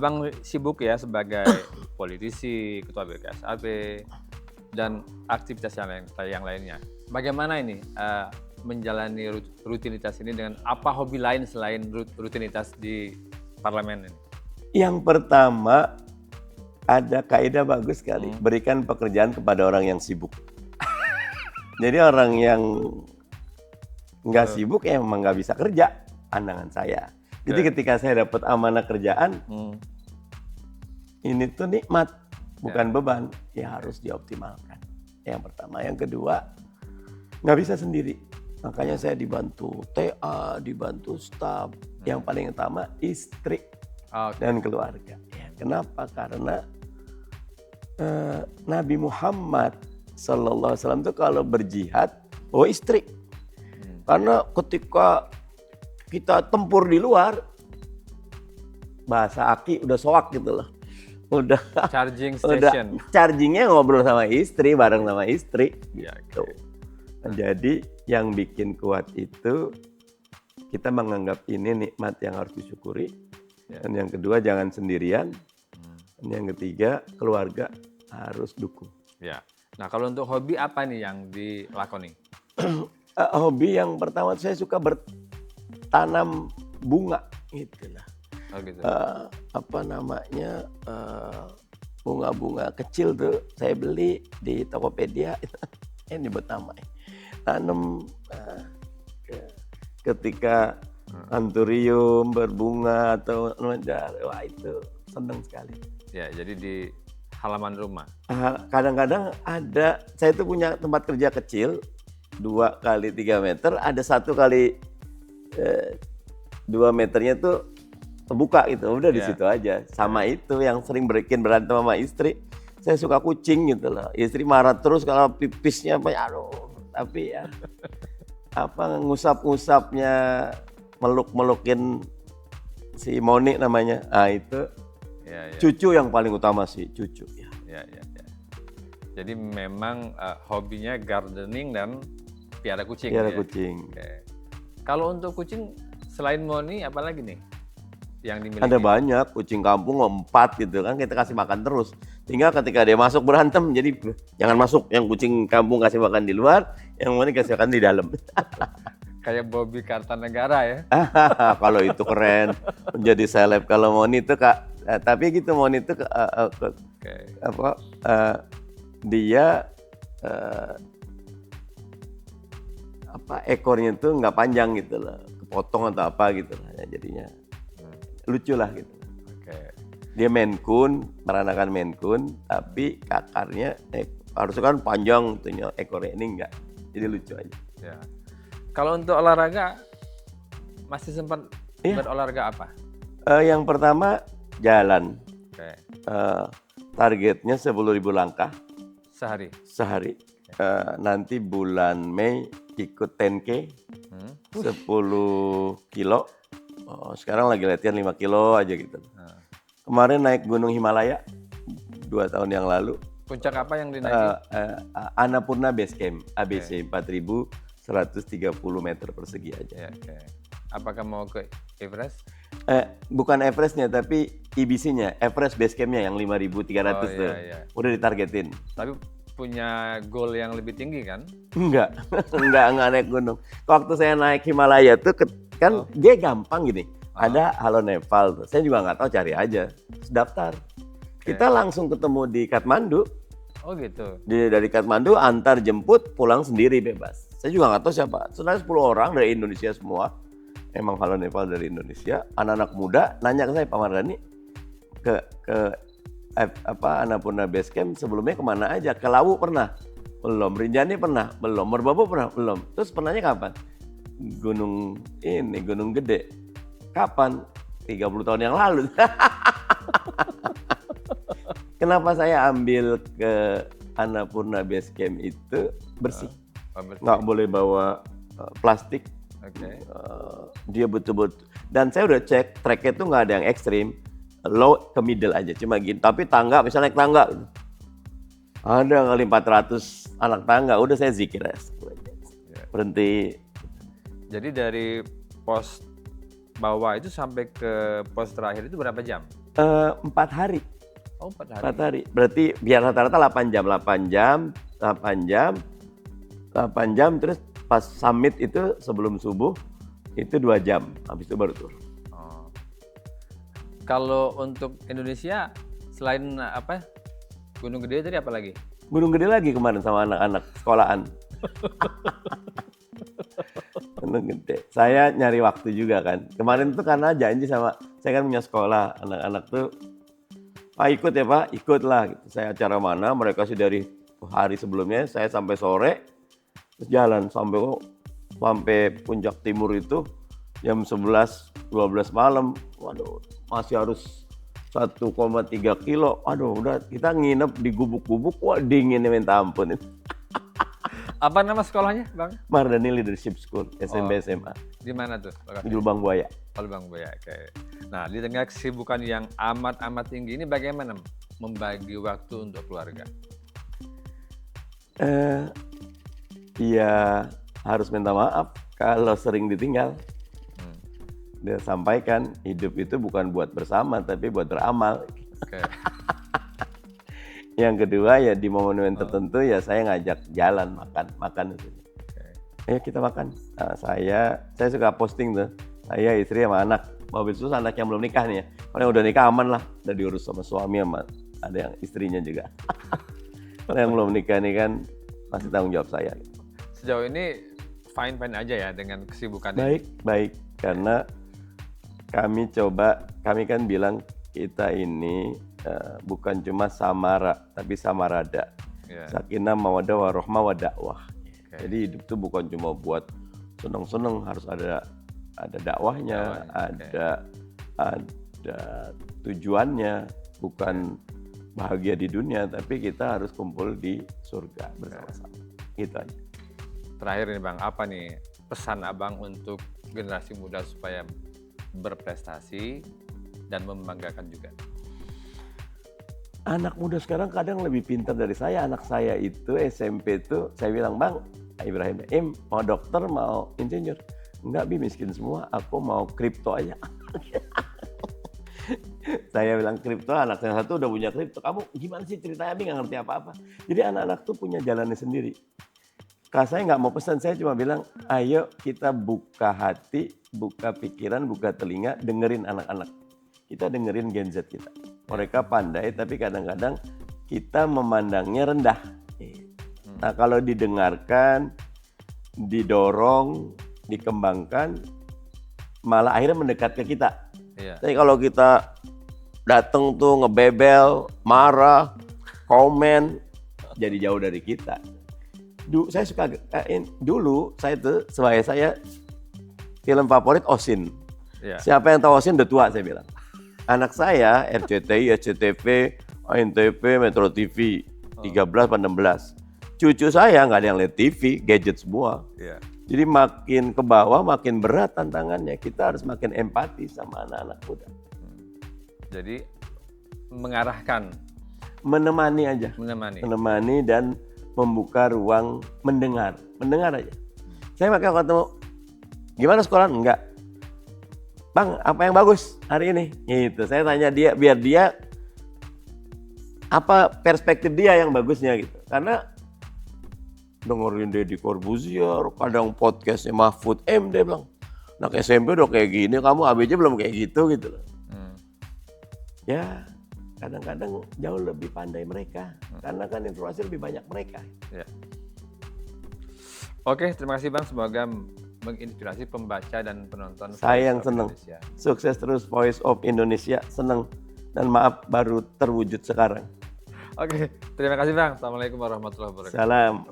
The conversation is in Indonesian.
Abang sibuk ya sebagai politisi, ketua BKSAB, dan aktivitas yang lainnya. Bagaimana ini menjalani rutinitas ini dengan apa hobi lain selain rutinitas di parlemen ini? Yang pertama, ada kaidah bagus sekali, berikan pekerjaan kepada orang yang sibuk. Jadi orang yang nggak sibuk ya emang nggak bisa kerja, pandangan saya. Jadi ketika saya dapat amanah kerjaan, ini tuh nikmat, bukan beban, ya harus dioptimalkan. Yang pertama. Yang kedua, nggak bisa sendiri. Makanya saya dibantu TA, dibantu staf. Yang paling utama istri dan keluarga. Ya, kenapa? Karena Nabi Muhammad SAW itu kalau berjihad, istri. Karena ketika kita tempur di luar, bahasa Aki udah soak gitu loh. Udah charging station. Chargingnya ngobrol sama istri, bareng sama istri. Ya, gitu. Jadi yang bikin kuat itu kita menganggap ini nikmat yang harus disyukuri. Dan yang kedua jangan sendirian. Dan yang ketiga keluarga harus dukung. Ya. Nah kalau untuk hobi apa nih yang dilakoni? Hobi yang pertama saya suka bertanam bunga gitu lah. Oh gitu. Apa namanya bunga-bunga kecil tuh saya beli di Tokopedia. Ini buat nama. Tanam ketika anturium berbunga atau wah itu senang sekali. Ya jadi di halaman rumah. Kadang-kadang ada, saya tuh punya tempat kerja kecil 2 kali 3 meter, ada 1 kali 2 meternya tuh terbuka gitu, udah di situ aja. Sama itu yang sering bikin berantem sama istri, saya suka kucing gitu loh. Istri marah terus kalau pipisnya banyak, tapi ya apa ngusap-ngusapnya, meluk-melukin si Moni namanya, itu cucu yang paling utama sih, cucu ya. Ya. Jadi memang hobinya gardening dan piara kucing. Piara kucing. Okay. Kalau untuk kucing selain Moni apa lagi nih yang dimiliki? Ada banyak, kucing kampung 4 gitu kan, kita kasih makan terus. Tinggal ketika dia masuk berantem, jadi jangan masuk, yang kucing kampung kasih makan di luar, yang Moni kasih makan di dalam. Kayak Bobby Kartanegara ya. Kalau itu keren, menjadi seleb. Kalau Moni itu tapi gitu Moni itu dia ekornya itu nggak panjang gitu loh, kepotong atau apa gitu lah, jadinya lucu lah gitu. Dia Maine Coon, meranakan Maine Coon, tapi akarnya harusnya kan panjang tuhnya, ekornya ini enggak, jadi lucu aja. Ya. Kalau untuk olahraga masih sempat berolahraga apa? Yang pertama jalan. Targetnya 10.000 langkah sehari. Nanti bulan Mei ikut 10K 10 kilo. Sekarang lagi latihan 5 kilo aja gitu. Kemarin naik Gunung Himalaya 2 tahun yang lalu. Puncak apa yang dinaiki? Annapurna Base Camp, ABC 4.130 meter persegi aja. Apakah mau ke Everest? Bukan Everestnya, tapi IBC-nya, Everest Base Camp-nya yang 5.300 tuh. Udah ditargetin. Tapi punya goal yang lebih tinggi kan? Enggak naik gunung. Waktu saya naik Himalaya tuh kan dia gampang gini. Ada Halo Nepal tuh. Saya juga nggak tahu, cari aja. Terus daftar. Kita langsung ketemu di Kathmandu. Oh gitu. Dari Kathmandu antar jemput, pulang sendiri bebas. Saya juga nggak tahu siapa. Sebenarnya 10 orang dari Indonesia semua. Emang Halo Nepal dari Indonesia. Anak-anak muda nanya ke saya, Pak Mardhani, ke Annapurna Base Camp sebelumnya kemana aja? Ke Lawu pernah? Belum. Rinjani pernah? Belum. Merbabu pernah? Belum. Terus pernahnya kapan? Gunung Gede. Kapan? 30 tahun yang lalu. Kenapa saya ambil ke Annapurna Base Camp itu bersih. Nggak boleh bawa plastik. Dia betul-betul. Dan saya udah cek, treknya itu nggak ada yang ekstrim. Low ke middle aja, cuma gini. Tapi tangga, misalnya naik tangga, ada kali 400 anak tangga, udah saya zikir ya. Berhenti. Jadi dari pos bawah itu sampai ke pos terakhir itu berapa jam? 4 hari. Oh, 4 hari. 4 hari. Berarti biar rata-rata 8 jam, terus pas summit itu sebelum subuh itu 2 jam, habis itu baru turun. Oh. Kalau untuk Indonesia selain apa? Gunung Gede tadi apa lagi? Gunung Gede lagi kemarin sama anak-anak sekolahan. Gunung Gede. Saya nyari waktu juga kan. Kemarin tuh karena janji sama, saya kan punya sekolah, anak-anak tuh, Pak ikut ya Pak, ikut lah. Gitu. Saya acara mana, mereka sih dari hari sebelumnya, saya sampai sore, terus jalan sampai puncak timur itu jam 11-12 malam. Waduh, masih harus 1,3 kilo. Waduh, udah kita nginep di gubuk-gubuk, wah dinginnya minta ampun itu. Apa nama sekolahnya, Bang? Mardani Leadership School, SMP SMA. Di mana tuh? Di Lubang Buaya. Oh, Lubang Buaya, oke. Nah, di tengah kesibukan yang amat tinggi ini bagaimana membagi waktu untuk keluarga? Ya harus minta maaf kalau sering ditinggal. Dia sampaikan hidup itu bukan buat bersama tapi buat beramal. Oke. Yang kedua ya di momen-momen tertentu ya saya ngajak jalan makan itu. Ayo kita makan. Nah, saya suka posting tuh. Saya, istri sama anak. Mobil khusus anak yang belum nikah nih ya. Kalau yang udah nikah aman lah, udah diurus sama suami sama ada yang istrinya juga. Kalau yang belum nikah nih kan masih tanggung jawab saya. Sejauh ini fine aja ya dengan kesibukan ini? Baik, karena kami kan bilang kita ini bukan cuma samara, tapi samarada. Yeah. Sakinah, mawaddah, warahmah, wadakwah. Okay. Jadi hidup itu bukan cuma buat seneng-seneng, harus ada dakwahnya, ada tujuannya, bukan bahagia di dunia, tapi kita harus kumpul di surga bersama-sama. Gitu aja. Terakhir nih Bang, apa nih pesan Abang untuk generasi muda supaya berprestasi dan membanggakan juga? Anak muda sekarang kadang lebih pintar dari saya. Anak saya itu SMP itu, saya bilang, Bang, Ibrahim, mau dokter, mau insinyur? Enggak, Bi, miskin semua, aku mau kripto aja. Saya bilang kripto, anak saya satu udah punya kripto. Kamu gimana sih ceritanya, Bi, nggak ngerti apa-apa. Jadi anak-anak tuh punya jalannya sendiri. Kalau saya nggak mau pesan, saya cuma bilang, ayo kita buka hati, buka pikiran, buka telinga, dengerin anak-anak. Kita dengerin Gen Z kita. Mereka pandai, tapi kadang-kadang kita memandangnya rendah. Nah, kalau didengarkan, didorong, dikembangkan, malah akhirnya mendekat ke kita. Yeah. Tapi kalau kita datang tuh ngebebel, marah, komen, jadi jauh dari kita. Dulu saya tuh sebagai saya film favorit Osin. Yeah. Siapa yang tahu Osin udah tua saya bilang. Anak saya RCTI, SCTV, ANTV, Metro TV 13-16. Cucu saya nggak ada yang lihat TV, gadget semua. Yeah. Jadi makin ke bawah makin berat tantangannya. Kita harus makin empati sama anak-anak muda. Jadi mengarahkan, menemani aja, menemani dan membuka ruang mendengar aja. Saya makanya ketemu, gimana sekolah? Enggak. Bang, apa yang bagus hari ini? Gitu. Saya tanya dia, biar dia apa perspektif dia yang bagusnya gitu. Karena dengerin Deddy Corbuzier, kadang podcastnya Mahfud MD bilang, anak SMP udah kayak gini, kamu ABJ belum kayak gitu loh. Ya, kadang-kadang jauh lebih pandai mereka, karena kan informasi lebih banyak mereka. Ya. Oke, terima kasih Bang, semoga menginspirasi pembaca dan penonton. Saya yang senang. Sukses terus Voice of Indonesia, senang. Dan maaf baru terwujud sekarang. Oke, terima kasih Bang. Assalamualaikum warahmatullahi wabarakatuh. Salam.